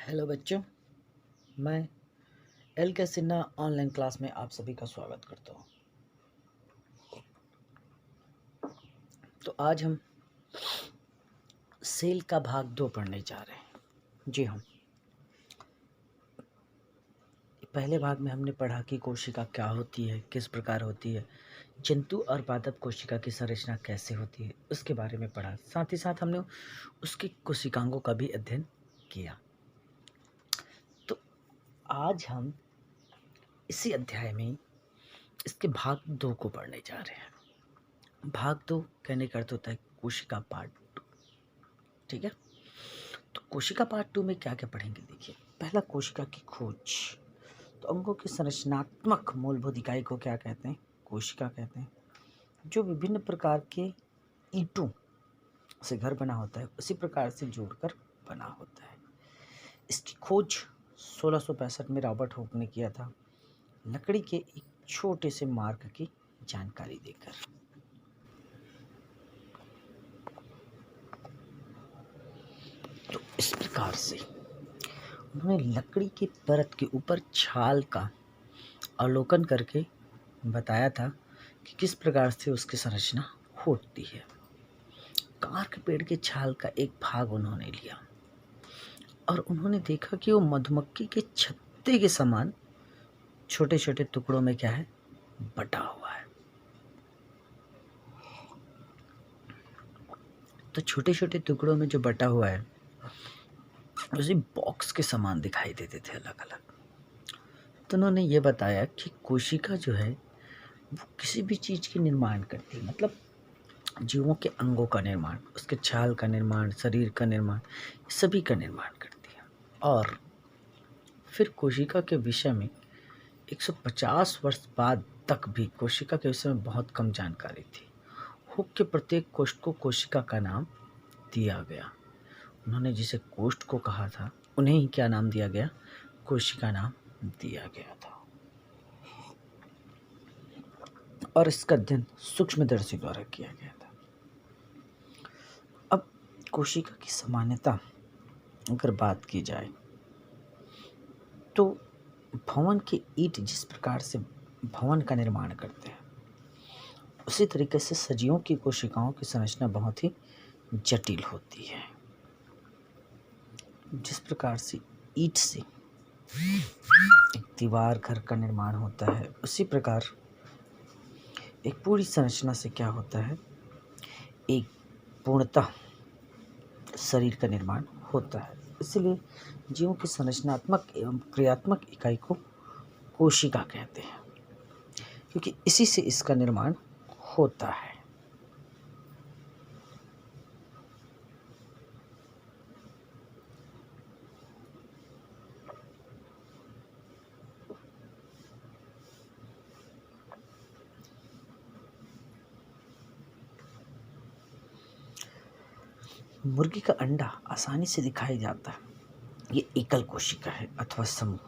Hello बच्चों, मैं L के सिन्हा ऑनलाइन क्लास में आप सभी का स्वागत करता हूँ। तो आज हम सेल का भाग 2 पढ़ने जा रहे हैं। जी हाँ, पहले भाग में हमने पढ़ा कि कोशिका क्या होती है, किस प्रकार होती है, जंतु और पादप कोशिका की संरचना कैसे होती है, उसके बारे में पढ़ा। साथ ही साथ हमने उसकी कोशिकांगों का भी अध्ययन किया। तो आज हम इसी अध्याय में इसके भाग 2 को पढ़ने जा रहे हैं। भाग 2 कहने का अर्थ होता है कोशिका पार्ट 2। ठीक है, तो कोशिका पार्ट 2 में क्या क्या पढ़ेंगे देखिए। पहला, कोशिका की खोज। तो अंगों की संरचनात्मक मूलभूत इकाई को क्या कहते हैं? कोशिका कहते हैं। जो विभिन्न प्रकार के ईंटों से घर बना होता है, उसी प्रकार से जोड़कर बना होता है। इसकी खोज 1665 में रॉबर्ट हुक ने किया था, लकड़ी के एक छोटे से मार्ग की जानकारी देकर। तो इस प्रकार से उन्होंने लकड़ी की परत के ऊपर छाल का अवलोकन करके बताया था कि किस प्रकार से उसकी संरचना होती है। कार के पेड़ के छाल का एक भाग उन्होंने लिया और उन्होंने देखा कि वो मधुमक्खी के छत्ते के समान छोटे छोटे टुकड़ों में क्या है, बटा हुआ है। तो छोटे छोटे टुकड़ों में जो बटा हुआ है उसी बॉक्स के समान दिखाई देते थे अलग अलग। तो उन्होंने ये बताया कि कोशिका जो है वो किसी भी चीज़ की निर्माण करती है, मतलब जीवों के अंगों का निर्माण, उसके छाल का निर्माण, शरीर का निर्माण, सभी का निर्माण करती है। और फिर कोशिका के विषय में 150 वर्ष बाद तक भी कोशिका के विषय में बहुत कम जानकारी थी। हुक के प्रत्येक कोष्ठ को कोशिका का नाम दिया गया। उन्होंने जिसे कोष्ठ को कहा था, उन्हें ही क्या नाम दिया गया? कोशिका नाम दिया गया था। और इसका अध्ययन सूक्ष्मदर्शी द्वारा किया गया था। अब कोशिका की सामान्यता अगर बात की जाए तो भवन की ईंट जिस प्रकार से भवन का निर्माण करते हैं, उसी तरीके से सजीवों की कोशिकाओं की संरचना बहुत ही जटिल होती है। जिस प्रकार से ईंट से एक दीवार, घर का निर्माण होता है, उसी प्रकार एक पूरी संरचना से क्या होता है, एक पूर्णतः शरीर का निर्माण होता है। इसलिए जीवों की संरचनात्मक एवं क्रियात्मक इकाई को कोशिका कहते हैं, क्योंकि इसी से इसका निर्माण होता है। मुर्गी का अंडा आसानी से दिखाई जाता है, ये एकल कोशिका है अथवा समूह।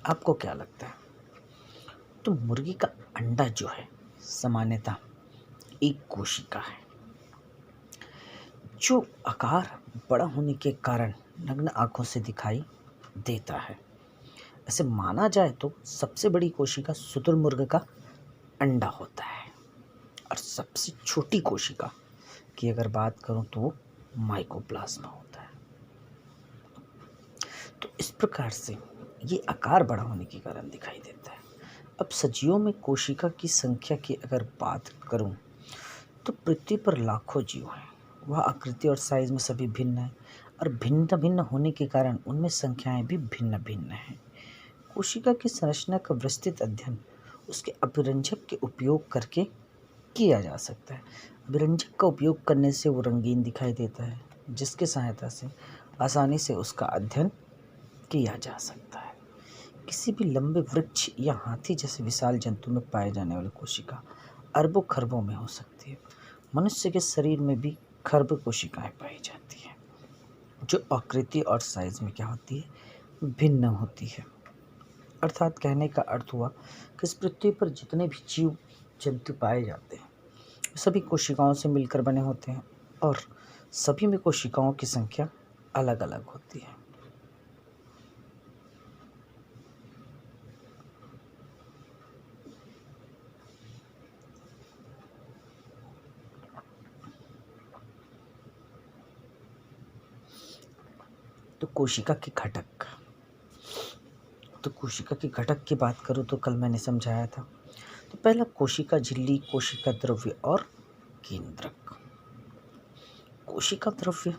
आपको क्या लगता है? तो मुर्गी का अंडा जो है सामान्यतः एक कोशिका है, जो आकार बड़ा होने के कारण नग्न आंखों से दिखाई देता है। ऐसे माना जाए तो सबसे बड़ी कोशिका शुतुरमुर्ग का अंडा होता है, और सबसे छोटी कोशिका की अगर बात करूं तो वो माइकोप्लाज्मा होता है। तो इस प्रकार से ये आकार बड़ा होने के कारण दिखाई देता है। अब सजीवों में कोशिका की संख्या की अगर बात करूं तो पृथ्वी पर लाखों जीव हैं। वह आकृति और साइज में सभी भिन्न है, और भिन्न भिन्न होने के कारण उनमें संख्याएं भी भिन्न भिन्न हैं। कोशिका की संरचना का विस्तृत अध्ययन उसके अभिरंजक के उपयोग करके किया जा सकता है। अभिरंजक का उपयोग करने से वो रंगीन दिखाई देता है, जिसकी सहायता से आसानी से उसका अध्ययन किया जा सकता है। किसी भी लंबे वृक्ष या हाथी जैसे विशाल जंतु में पाए जाने वाली कोशिका अरबों खरबों में हो सकती है। मनुष्य के शरीर में भी खरब कोशिकाएं पाई जाती हैं, जो आकृति और साइज में क्या होती है, भिन्न होती है। अर्थात कहने का अर्थ हुआ कि इस पृथ्वी पर जितने भी जीव जंतु पाए जाते हैं सभी कोशिकाओं से मिलकर बने होते हैं, और सभी में कोशिकाओं की संख्या अलग अलग होती है। तो कोशिका के घटक, तो कोशिका के घटक की बात करूँ तो कल मैंने समझाया था। तो पहला कोशिका झिल्ली, कोशिका द्रव्य और केंद्रक। कोशिका द्रव्य,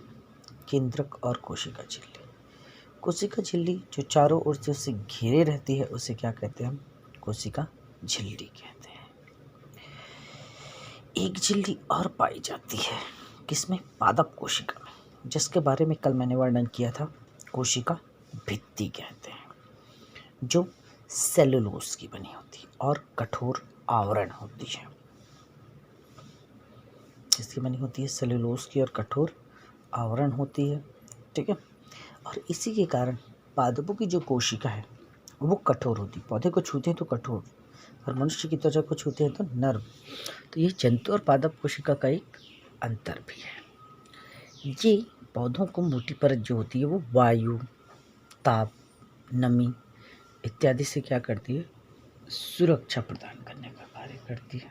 केंद्रक और कोशिका झिल्ली। कोशिका झिल्ली जो चारों ओर से उसे घेरे रहती है उसे क्या कहते हैं हम? कोशिका झिल्ली कहते हैं। एक झिल्ली और पाई जाती है किसमें? पादप कोशिका में, जिसके बारे में कल मैंने वर्णन किया था। कोशिका भित्ति कहते हैं, जो सेलुलोज की बनी होती है और कठोर आवरण होती है। किसकी बनी होती है? सेलुलोज की और कठोर आवरण होती है। ठीक है। और इसी के कारण पादपों की जो कोशिका है वो कठोर होती है। पौधे को छूते हैं तो कठोर, और मनुष्य की त्वचा को छूते हैं तो नर्म। तो ये जंतु और पादप कोशिका का एक अंतर भी है। ये पौधों को मोटी परत जो होती है वो वायु, ताप, नमी इत्यादि से क्या करती है? सुरक्षा प्रदान करने का कार्य करती है,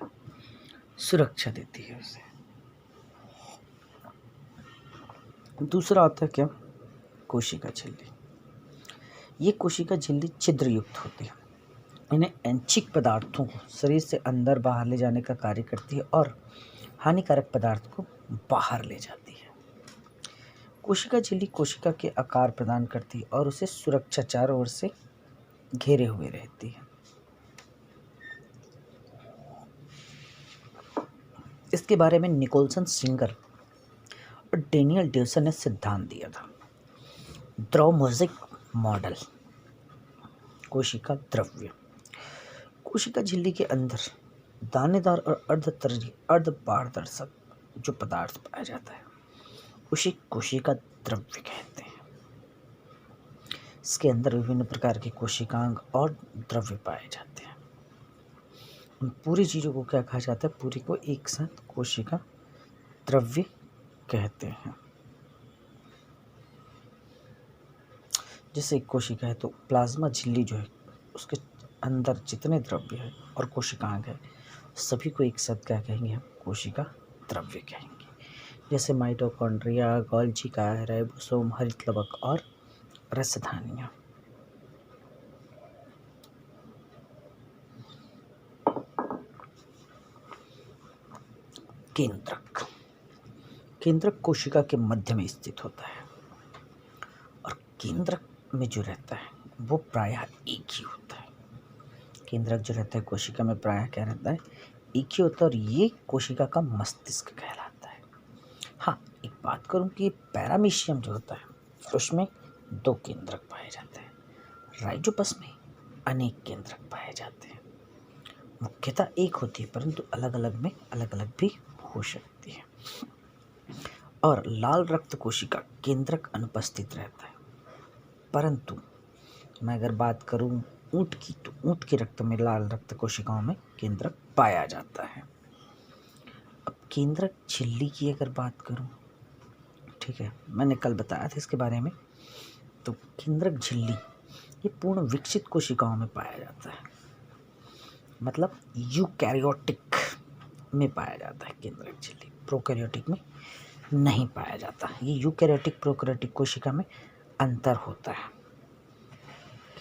सुरक्षा देती है उसे। दूसरा आता है क्या? कोशिका झिल्ली। ये कोशिका झिल्ली छिद्र युक्त होती है। इन्हें ऐच्छिक पदार्थों को शरीर से अंदर बाहर ले जाने का कार्य करती है और हानिकारक पदार्थ को बाहर ले जाती है। कोशिका झिल्ली कोशिका के आकार प्रदान करती है और उसे सुरक्षा चारों ओर से घेरे हुए रहती है। इसके बारे में निकोलसन सिंगर और डेनियल ड्यूसन ने सिद्धांत दिया था। द्रव-मोज़ेक मॉडल। कोशिका द्रव्य। कोशिका झिल्ली के अंदर दानेदार और अर्धपारदर्शक जो पदार्थ पाया जाता है उसे कोशिका द्रव्य कहते हैं। इसके अंदर विभिन्न प्रकार के कोशिकांग और द्रव्य पाए जाते हैं। उन पूरी चीज़ों को क्या कहा जाता है? पूरी को एक साथ कोशिका द्रव्य कहते हैं। जैसे एक कोशिका है तो प्लाज्मा झिल्ली जो है उसके अंदर जितने द्रव्य है और कोशिकांग है सभी को एक साथ क्या कहेंगे हम? कोशिका द्रव्य कहेंगे। जैसे माइटोकॉन्ड्रिया, गोल्गी काय, राइबोसोम, हरित लवक और रसधानियाँ। केंद्रक। केंद्रक कोशिका के मध्य में स्थित होता है और केंद्रक में जो रहता है वो प्रायः एक ही होता है। केंद्रक जो रहता है कोशिका में प्रायः क्या रहता है? एक ही होता है और ये कोशिका का मस्तिष्क कहलाता है। हाँ, एक बात करूँ कि पैरामीशियम जो होता है उसमें 2 केंद्रक पाए जाते हैं। राइजोपस में अनेक केंद्रक पाए जाते हैं। मुख्यतः एक होती है परंतु अलग अलग में अलग अलग भी हो सकती है। और लाल रक्त कोशिका केंद्रक अनुपस्थित रहता है, परंतु मैं अगर बात करूं ऊँट की तो ऊँट के रक्त में लाल रक्त कोशिकाओं में केंद्रक पाया जाता है। अब केंद्रक झिल्ली की अगर बात करूं, ठीक है, मैंने कल बताया था इसके बारे में। तो केंद्रक झिल्ली ये पूर्ण विकसित कोशिकाओं में पाया जाता है, मतलब यूकैरियोटिक में पाया जाता है केंद्रक झिल्ली, प्रोकैरियोटिक में नहीं पाया जाता। ये यूकैरियोटिक प्रोकैरियोटिक कोशिका में अंतर होता है,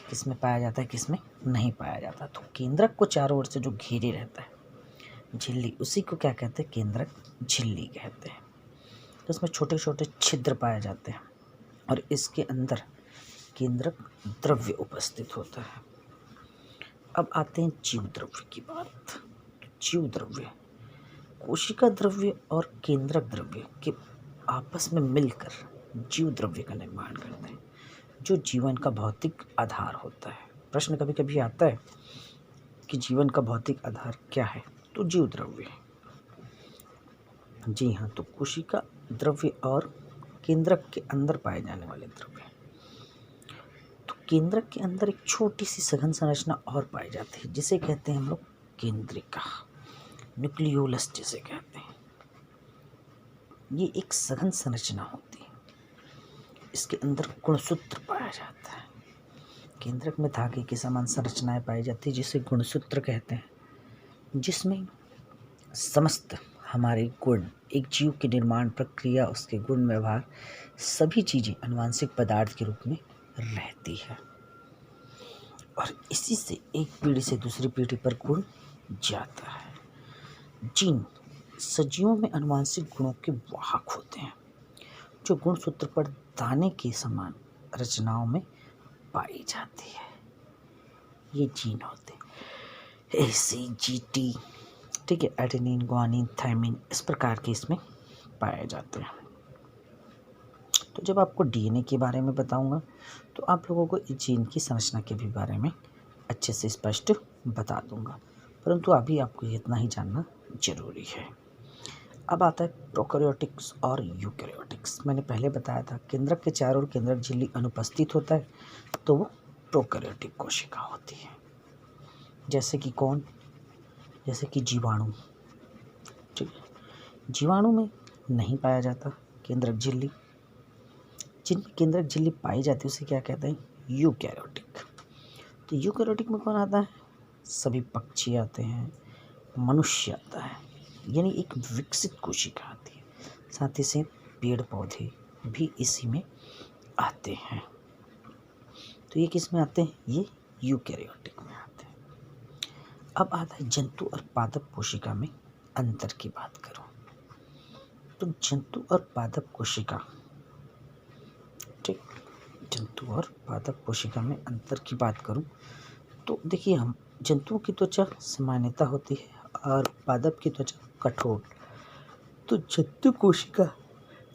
किसमें पाया जाता है किसमें नहीं पाया जाता। तो केंद्रक को चारों ओर से जो घेरे रहता है झिल्ली, उसी को क्या कहते हैं? केंद्रक झिल्ली कहते हैं। तो इसमें छोटे छोटे छिद्र पाए जाते हैं और इसके अंदर केंद्रक द्रव्य उपस्थित होता है। अब आते हैं जीव द्रव्य की बात। जीव द्रव्य कोशिका द्रव्य और केंद्रक द्रव्य के आपस में मिलकर जीव द्रव्य का निर्माण करते हैं, जो जीवन का भौतिक आधार होता है। प्रश्न कभी कभी आता है कि जीवन का भौतिक आधार क्या है? तो जीव द्रव्य है। जी हाँ, तो कोशिका द्रव्य और केंद्रक के अंदर पाए जाने वाले द्रव्य। तो केंद्रक के अंदर एक छोटी सी सघन संरचना और पाई जाती है जिसे कहते हैं हम लोग केंद्रिका, न्यूक्लियोलस जिसे कहते हैं। ये एक सघन संरचना होती है, इसके अंदर गुणसूत्र पाया जाता है। केंद्रक में धागे की समान संरचनाएं पाई जाती है जिसे गुणसूत्र कहते हैं, जिसमें समस्त हमारे गुण, एक जीव के निर्माण प्रक्रिया, उसके गुण व्यवहार, सभी चीज़ें आनुवांशिक पदार्थ के रूप में रहती है और इसी से एक पीढ़ी से दूसरी पीढ़ी पर गुण जाता है। जीन सजीवों में आनुवांशिक गुणों के वाहक होते हैं जो गुणसूत्र पर दाने के समान रचनाओं में पाई जाती है। ये जीन होते हैं ACGT, ठीक है, एडेनिन, ग्वानिन, थायमिन, इस प्रकार के इसमें पाए जाते हैं। तो जब आपको DNA के बारे में बताऊंगा तो आप लोगों को इस जीन की संरचना के भी बारे में अच्छे से स्पष्ट बता दूंगा, परंतु अभी आपको इतना ही जानना जरूरी है। अब आता है प्रोकैरियोटिक्स और यूकैरियोटिक्स। मैंने पहले बताया था केंद्रक के चारों ओर केंद्रक झिल्ली अनुपस्थित होता है तो वो प्रोकैरियोटिक कोशिका होती है। जैसे कि कौन? जैसे कि जीवाणु, ठीक है, जीवाणु में नहीं पाया जाता केंद्रक झिल्ली। जिनमें केंद्रक झिल्ली पाई जाती है उसे क्या कहते हैं? यूकैरियोटिक। तो यूकैरियोटिक में कौन आता है? सभी पक्षी आते हैं, मनुष्य आता है, यानी एक विकसित कोशिका आती है। साथ ही से पेड़ पौधे भी इसी में आते हैं। तो ये किस में आते हैं? ये यूकैरियोटिक में आते हैं। अब आता है जंतु और पादप कोशिका में अंतर की बात करूं तो जंतु और पादप कोशिका, ठीक, जंतु और पादप कोशिका में अंतर की बात करूं तो देखिए, हम जंतुओं की त्वचा सामान्यता होती है और पादप की त्वचा कठोर। तो जंतु कोशिका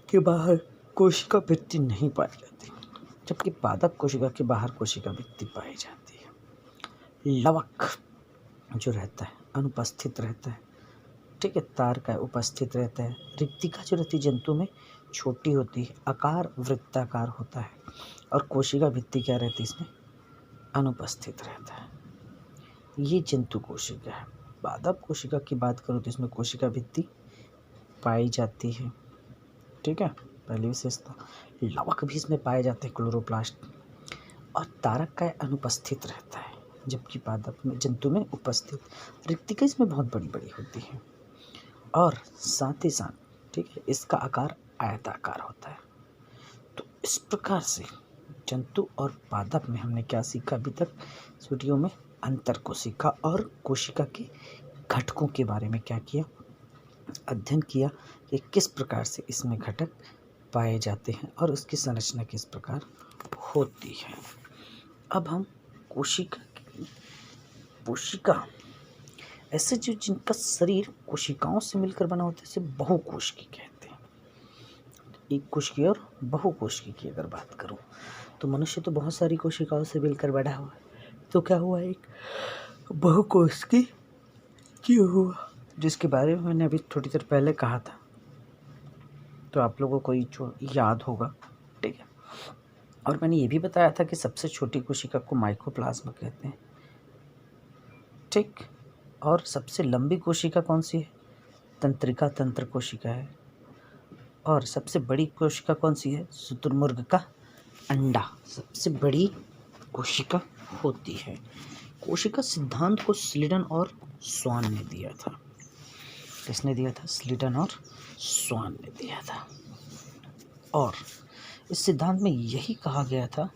के बाहर कोशिका भित्ति नहीं पाई जाती, जबकि पादप कोशिका के बाहर कोशिका भित्ति पाई जाती है। लवक जो रहता है अनुपस्थित रहता है, ठीक है, तार का उपस्थित रहता है। रिक्तिका जो रहती है जंतु में छोटी होती है, आकार वृत्ताकार होता है और कोशिका भित्ति क्या रहती है इसमें? अनुपस्थित रहता है। ये जंतु कोशिका है। पादप कोशिका की बात करूँ तो इसमें कोशिका भित्ति पाई जाती है, ठीक है, पहली विशेषता। लवक भी इसमें पाए जाते हैं, क्लोरोप्लास्ट, और तारक का अनुपस्थित रहता है, जबकि पादप में जंतु में उपस्थित। रिक्तिका इसमें बहुत बड़ी बड़ी होती है और साथ ही साथ, ठीक है, इसका आकार आयताकार होता है। तो इस प्रकार से जंतु और पादप में हमने क्या सीखा अभी तक? वीडियो में अंतर को सीखा और कोशिका के घटकों के बारे में क्या किया? अध्ययन किया कि किस प्रकार से इसमें घटक पाए जाते हैं और उसकी संरचना किस प्रकार होती है। अब हम कोशिका ऐसे जीव जिनका शरीर कोशिकाओं से मिलकर बना होता है इसे बहुकोशिकी कहते हैं। एक कोशिकी और बहुकोशिकी की अगर बात करूं तो मनुष्य तो बहुत सारी कोशिकाओं से मिलकर बना हुआ है, तो क्या हुआ? एक बहुकोशिकी क्यों हुआ, जिसके बारे में मैंने अभी थोड़ी देर पहले कहा था, तो आप लोगों को जो याद होगा, ठीक है। और मैंने ये भी बताया था कि सबसे छोटी कोशिका को माइकोप्लाज्मा कहते हैं, ठीक, और सबसे लंबी कोशिका कौन सी है? तंत्रिका तंत्र कोशिका है। और सबसे बड़ी कोशिका कौन सी है? शुतुरमुर्ग का अंडा सबसे बड़ी कोशिका होती है। कोशिका सिद्धांत को स्लीडन और स्वान ने दिया था। किसने दिया था? स्लीडन और स्वान ने दिया था। और इस सिद्धांत में यही कहा गया था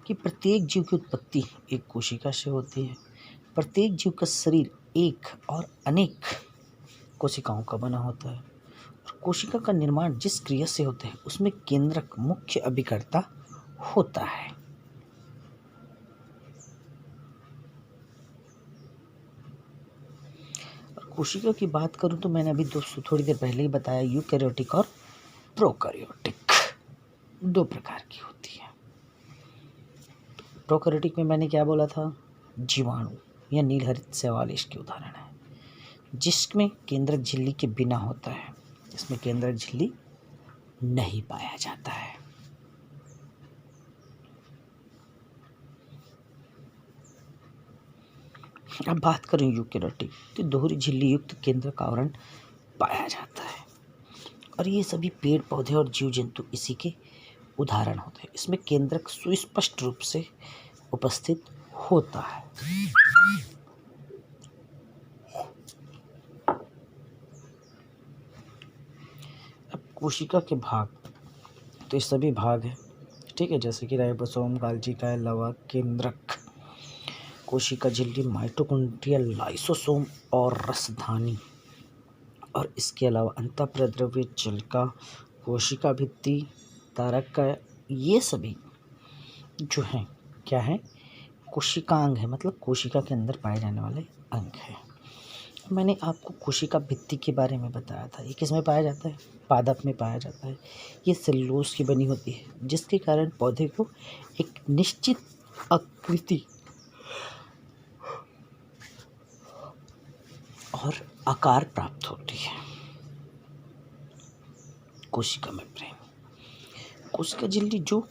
कि प्रत्येक जीव की उत्पत्ति एक कोशिका से होती है। प्रत्येक जीव का शरीर एक और अनेक कोशिकाओं का बना होता है और कोशिका का निर्माण जिस क्रिया से होता है उसमें केंद्रक मुख्य अभिकर्ता होता है। और कोशिका की बात करूं तो मैंने अभी दोस्तों थोड़ी देर पहले ही बताया, यूकैरियोटिक और प्रोकैरियोटिक दो प्रकार की होती है। प्रोकैरियोटिक में मैंने क्या बोला था? जीवाणु या नीलहरित शैवाल इसके उदाहरण है, जिसमें केंद्रक झिल्ली के बिना होता है। इसमें केंद्रक झिल्ली नहीं पाया जाता है। अब बात करें यूकैरियोटिक, तो दोहरी झिल्ली युक्त केंद्रक आवरण पाया जाता है और ये सभी पेड़ पौधे और जीव जंतु इसी के उदाहरण होते हैं। इसमें केंद्रक सुस्पष्ट रूप से उपस्थित होता है। कोशिका के भाग, तो ये सभी भाग हैं, ठीक है, जैसे कि राइबोसोम, गोल्गी, लवक, केंद्रक, कोशिका झिल्ली, माइटोकॉन्ड्रिया, लाइसोसोम और रसधानी, और इसके अलावा अंतःप्रद्रव्य जलिका, कोशिका भित्ति, तारक, ये सभी जो हैं क्या है, कोशिकांग है, मतलब कोशिका के अंदर पाए जाने वाले अंग हैं। मैंने आपको कोशिका भित्ति के बारे में बताया था। ये किस में पाया जाता है? पादप में पाया जाता है। ये सेलुलोज की बनी होती है, जिसके कारण पौधे को एक निश्चित आकृति और आकार प्राप्त होती है। कोशिका मेम्ब्रेन, कोशिका झिल्ली जो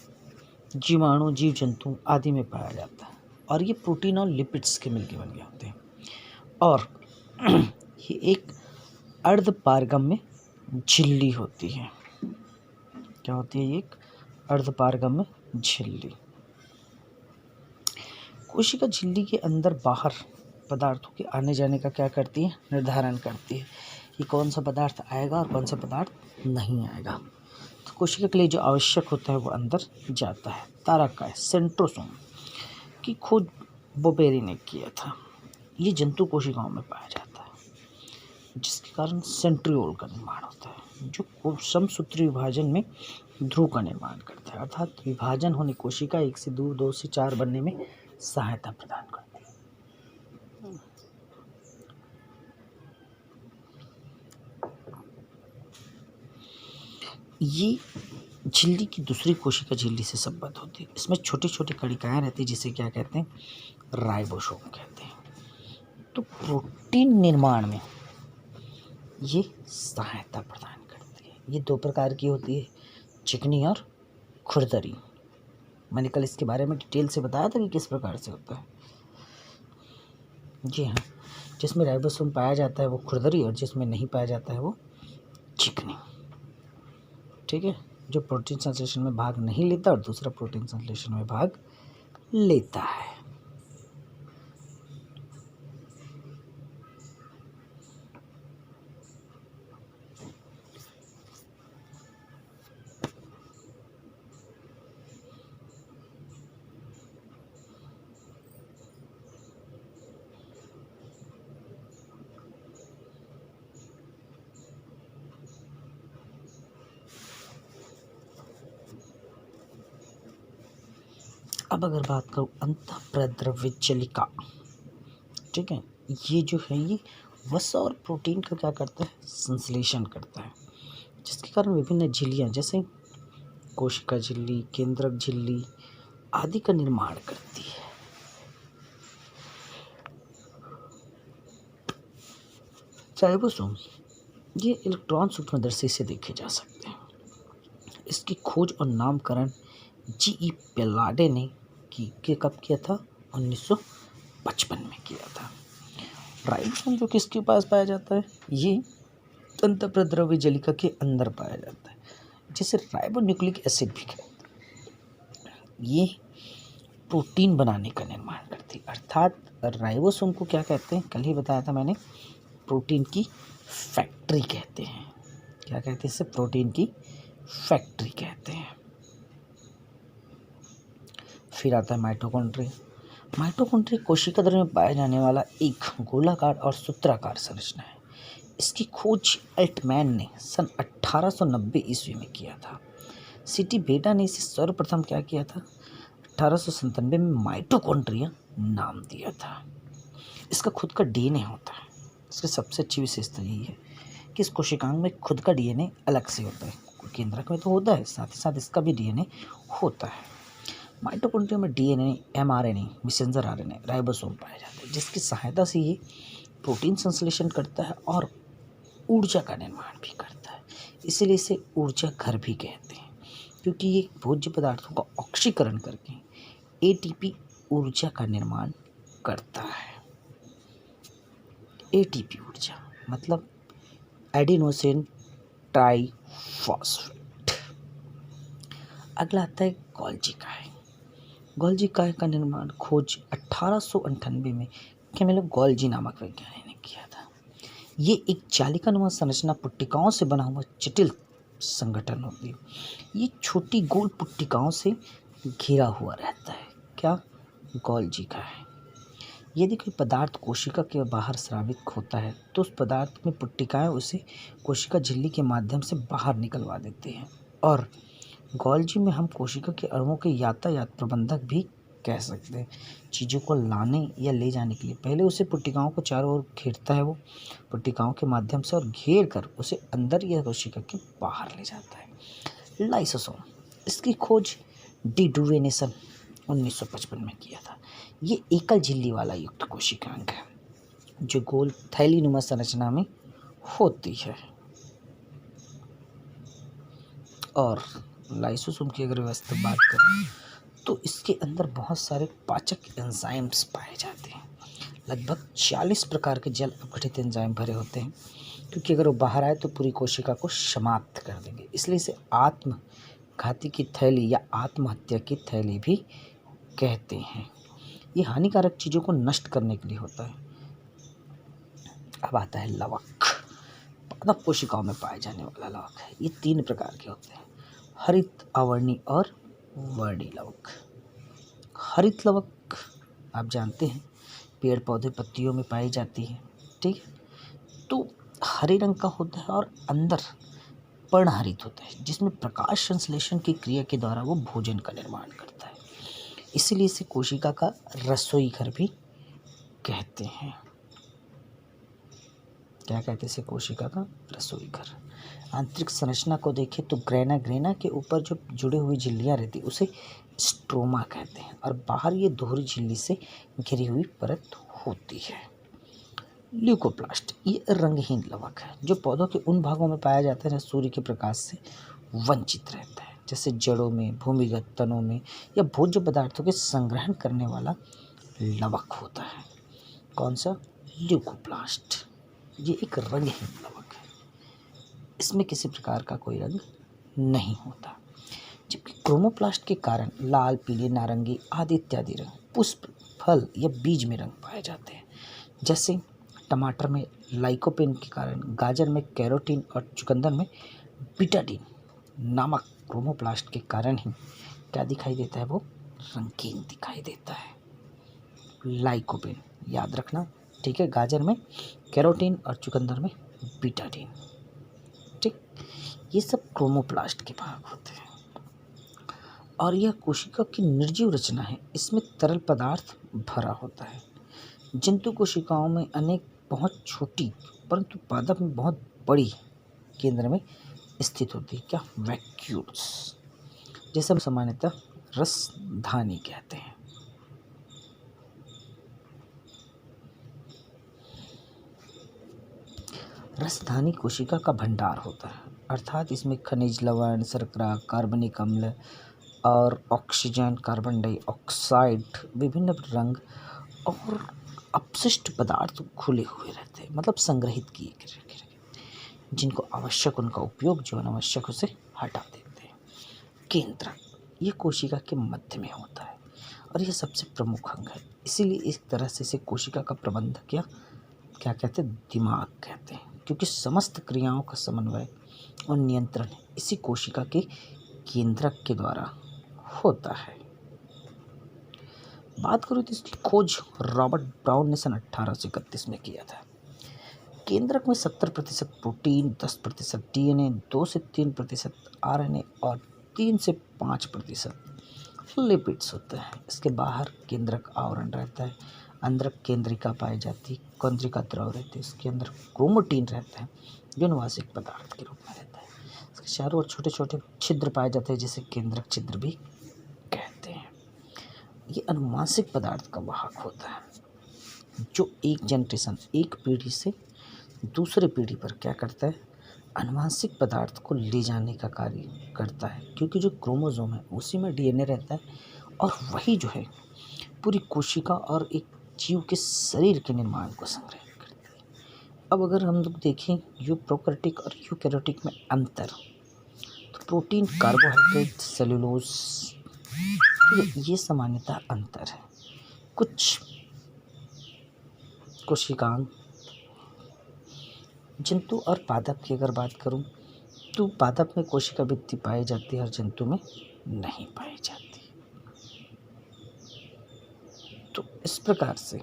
जीवाणु, जीव जंतु आदि में पाया जाता है, और ये प्रोटीन और लिपिड्स के मिलके बन गए होते हैं, और ये एक अर्धपारगम्य झिल्ली होती है। क्या होती है? ये एक अर्धपारगम्य झिल्ली। कोशिका झिल्ली के अंदर बाहर पदार्थों के आने जाने का क्या करती है? निर्धारण करती है कि कौन सा पदार्थ आएगा और कौन सा पदार्थ नहीं आएगा। तो कोशिका के लिए जो आवश्यक होता है वो अंदर जाता है। तारक, सेंट्रोसोम की खोज बोबेरी ने किया था। ये जंतु कोशिकाओं में पाया जाता है, जिसके कारण सेंट्रियोल का निर्माण होता है, जो समसूत्री विभाजन में ध्रुव का निर्माण करता है, अर्थात विभाजन होने कोशिका एक से दो से चार बनने में सहायता प्रदान करती है। ये झिल्ली की दूसरी कोशिका झिल्ली से संबद्ध होती है। इसमें छोटी छोटी कणिकाएं रहती है, जिसे क्या कहते हैं? राइबोसोम कहते हैं। तो प्रोटीन निर्माण में ये सहायता प्रदान करती है। ये दो प्रकार की होती है, चिकनी और खुरदरी। मैंने कल इसके बारे में डिटेल से बताया था कि किस प्रकार से होता है। जी हाँ, जिसमें राइबोसोम पाया जाता है वो खुरदरी, और जिसमें नहीं पाया जाता है वो चिकनी। ठीक है, जो प्रोटीन संश्लेषण में भाग नहीं लेता और दूसरा प्रोटीन संश्लेषण में भाग लेता है। अब अगर बात करूँ अंतःप्रद्रव्य जलिका, ठीक है, ये जो है ये वसा और प्रोटीन का क्या करता है? संश्लेषण करता है, जिसके कारण विभिन्न झिल्लियाँ जैसे कोशिका झिल्ली, केंद्रक झिल्ली आदि का निर्माण करती है। राइबोसोम ये इलेक्ट्रॉन सूक्ष्मदर्शी से देखे जा सकते हैं। इसकी खोज और नामकरण जी.ई. पेलाडे ने कब किया था? 1955 में किया था। राइबोसोम जो किसके पास पाया जाता है? ये अंतःप्रद्रव्य जलिका के अंदर पाया जाता है, जिसे राइबोन्यूक्लिक एसिड भी कहते हैं। ये प्रोटीन बनाने का निर्माण करती है, अर्थात राइबोसोम को क्या कहते हैं? कल ही बताया था मैंने, प्रोटीन की फैक्ट्री कहते हैं। क्या कहते हैं इसे? प्रोटीन की फैक्ट्री कहते हैं। फिर आता है माइटोकॉन्ड्रिया। माइटोकॉन्ड्रिया कोशिका द्रव्य में पाया जाने वाला एक गोलाकार और सूत्राकार संरचना है। इसकी खोज एल्टमैन ने सन 1890 ईस्वी में किया था। सीटी बेटा ने इसे सर्वप्रथम क्या किया था? 1897 में माइटोकॉन्ड्रिया नाम दिया था। इसका खुद का डीएनए होता है। इसकी सबसे अच्छी विशेषता यही है कि इस कोशिकांग में खुद का डीएनए अलग से होता है। केंद्रक में तो होता है, साथ ही साथ इसका भी डीएनए होता है। माइटोकॉन्ड्रिया में DNA, mRNA, messenger RNA, ribosome पाए जाते हैं, जिसकी सहायता से ये प्रोटीन संश्लेषण करता है और ऊर्जा का निर्माण भी करता है। इसीलिए इसे ऊर्जा घर भी कहते हैं, क्योंकि ये भोज्य पदार्थों का ऑक्सीकरण करके एटीपी ऊर्जा का निर्माण करता है। एटीपी ऊर्जा मतलब एडिनोसिन ट्राइफॉस्फेट। अगला आता है गोल्गी काय। गोल्गी काय का निर्माण खोज 1898 में कैमिलो गोल्जी नामक वैज्ञानिक ने किया था। ये एक जालिकानुमा संरचना पुट्टिकाओं से बना हुआ जटिल संगठन होती है। ये छोटी गोल पुट्टिकाओं से घिरा हुआ रहता है। क्या? गोल्जी का है। यदि कोई पदार्थ कोशिका के बाहर स्रावित होता है तो उस पदार्थ में पुट्टिकाएं उसे कोशिका झिल्ली के माध्यम से बाहर निकलवा देती हैं। और गोल्जी में हम कोशिका के अणुओं के यातायात प्रबंधक भी कह सकते हैं। चीज़ों को लाने या ले जाने के लिए पहले उसे पुट्टिकाओं को चारों ओर घेरता है, वो पुट्टिकाओं के माध्यम से, और घेर कर उसे अंदर या कोशिका के बाहर ले जाता है। लाइसोसोम, इसकी खोज डी डुवे ने सन 1955 में किया था। ये एकल झिल्ली वाला युक्त कोशिकांग है जो गोल थैलीनुमा संरचना में होती है। और लाइसोसोम की अगर व्यवस्थित बात करें तो इसके अंदर बहुत सारे पाचक एंजाइम्स पाए जाते हैं। लगभग 40 प्रकार के जल अपघटित एंजाइम भरे होते हैं, क्योंकि अगर वो बाहर आए तो पूरी कोशिका को समाप्त कर देंगे। इसलिए इसे आत्मघाती की थैली या आत्महत्या की थैली भी कहते हैं। ये हानिकारक चीज़ों को नष्ट करने के लिए होता है। अब आता है लवक। पादप कोशिकाओं में पाए जाने वाला लवक है। ये 3 प्रकार के होते हैं: हरित, अवर्णी और वर्णी लवक। हरित लवक आप जानते हैं पेड़ पौधे पत्तियों में पाई जाती है, ठीक है। तो हरे रंग का होता है और अंदर पर्णहरित होता है, जिसमें प्रकाश संश्लेषण की क्रिया के द्वारा वो भोजन का निर्माण करता है। इसीलिए इसे कोशिका का रसोई घर भी कहते हैं। क्या कहते हैं इसे? कोशिका का रसोई घर। आंतरिक संरचना को देखें तो ग्रेना के ऊपर जो जुड़ी हुई झिल्लियाँ रहती है उसे स्ट्रोमा कहते हैं, और बाहर ये दोहरी झिल्ली से घिरी हुई परत होती है। ल्यूकोप्लास्ट, ये रंगहीन लवक है जो पौधों के उन भागों में पाया जाता है जहाँ सूर्य के प्रकाश से वंचित रहता है, जैसे जड़ों में, भूमिगत तनों में, या भोज्य पदार्थों के संग्रहण करने वाला लवक होता है। कौन सा? ल्यूकोप्लास्ट। ये एक रंगहीन लवक है, इसमें किसी प्रकार का कोई रंग नहीं होता। जबकि क्रोमोप्लास्ट के कारण लाल, पीले, नारंगी आदि इत्यादि रंग पुष्प, फल या बीज में रंग पाए जाते हैं। जैसे टमाटर में लाइकोपेन के कारण, गाजर में कैरोटीन और चुकंदर में बीटाडीन नामक क्रोमोप्लास्ट के कारण ही क्या दिखाई देता है? वो रंगीन दिखाई देता है। लाइकोपेन याद रखना, ठीक है। गाजर में कैरोटीन और चुकंदर में बीटाडीन, ठीक। ये सब क्रोमोप्लास्ट के भाग होते हैं। और यह कोशिका की निर्जीव रचना है। इसमें तरल पदार्थ भरा होता है। जंतु कोशिकाओं में अनेक बहुत छोटी परंतु पादप में बहुत बड़ी केंद्र में स्थित होती है। क्या? वैक्यूल्स, जैसे हम सामान्यतः रसधानी कहते हैं। रसधानी कोशिका का भंडार होता है, अर्थात इसमें खनिज, लवण, शर्करा, कार्बनिक अम्ल और ऑक्सीजन, कार्बन डाइऑक्साइड, विभिन्न रंग और अपशिष्ट पदार्थ खुले हुए रहते हैं, मतलब संग्रहित किए गए, जिनको आवश्यक उनका उपयोग, जो अनावश्यक उसे हटा देते हैं। केंद्रक, ये कोशिका के मध्य में होता है और यह सबसे प्रमुख अंग है। इसीलिए इस तरह से इसे कोशिका का प्रबंधक या क्या कहते हैं? दिमाग कहते हैं, क्योंकि समस्त क्रियाओं का समन्वय और नियंत्रण इसी कोशिका के केंद्रक के द्वारा होता है। बात करूँ तो इसकी खोज रॉबर्ट ब्राउन ने सन 1831 में किया था। केंद्रक में 70% प्रोटीन, 10% डीएनए, 2 से 3% आरएनए और 3 से 5% लिपिड्स होते हैं। इसके बाहर केंद्रक आवरण रहता है, अंदर केंद्रिका पाई जाती है, केंद्रिका द्रव रहती है, इसके अंदर क्रोमोटीन रहता है जो अनुवांशिक पदार्थ के रूप में रहता है। इसके चारों ओर छोटे छोटे छिद्र पाए जाते हैं जिसे केंद्रक छिद्र भी कहते हैं। ये अनुवांशिक पदार्थ का वाहक होता है जो एक जनरेशन, एक पीढ़ी से दूसरे पीढ़ी पर क्या करता है? अनुवांशिक पदार्थ को ले जाने का कार्य करता है, क्योंकि जो क्रोमोसोम है उसी में डीएनए रहता है और वही जो है पूरी कोशिका और एक जीव के शरीर के निर्माण को संग्रहित करती है। अब अगर हम लोग देखें यूप्रोकैरियोटिक और यूकैरियोटिक में अंतर, तो प्रोटीन, कार्बोहाइड्रेट, सेलुलोज, तो ये सामान्यतः अंतर है। कुछ कोशिकांग, जंतु और पादप की अगर बात करूं तो पादप में कोशिका भित्ति पाई जाती है, हर जंतु में नहीं पाई जाती। तो इस प्रकार से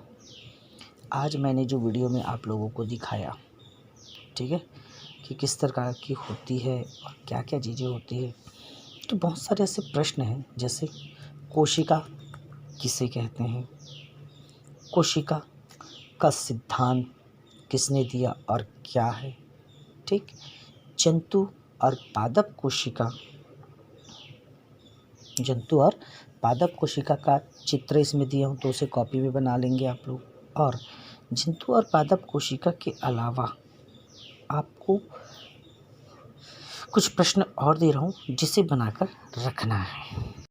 आज मैंने जो वीडियो में आप लोगों को दिखाया, ठीक है, कि किस प्रकार की होती है और क्या क्या चीज़ें होती है, तो बहुत सारे ऐसे प्रश्न हैं, जैसे कोशिका किसे कहते हैं, कोशिका का सिद्धांत किसने दिया और क्या है, ठीक, जंतु और पादप कोशिका, जंतु और पादप कोशिका का चित्र इसमें दिया हूँ, तो उसे कॉपी भी बना लेंगे आप लोग। और जंतु और पादप कोशिका के अलावा आपको कुछ प्रश्न और दे रहा हूँ, जिसे बनाकर रखना है।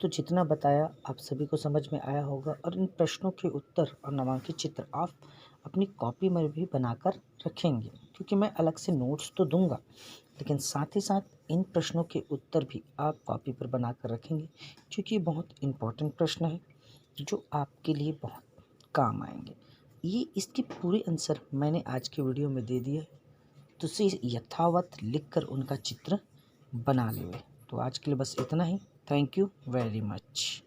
तो जितना बताया आप सभी को समझ में आया होगा, और इन प्रश्नों के उत्तर और नामांकित चित्र आप अपनी कॉपी में भी बनाकर रखेंगे, क्योंकि मैं अलग से नोट्स तो दूंगा, लेकिन साथ ही साथ इन प्रश्नों के उत्तर भी आप कॉपी पर बनाकर रखेंगे, क्योंकि बहुत इम्पोर्टेंट प्रश्न है जो आपके लिए बहुत काम आएंगे। ये इसके पूरे आंसर मैंने आज के वीडियो में दे दिए, तो उसे यथावत लिखकर उनका चित्र बना लेवे। तो आज के लिए बस इतना ही। Thank you very much.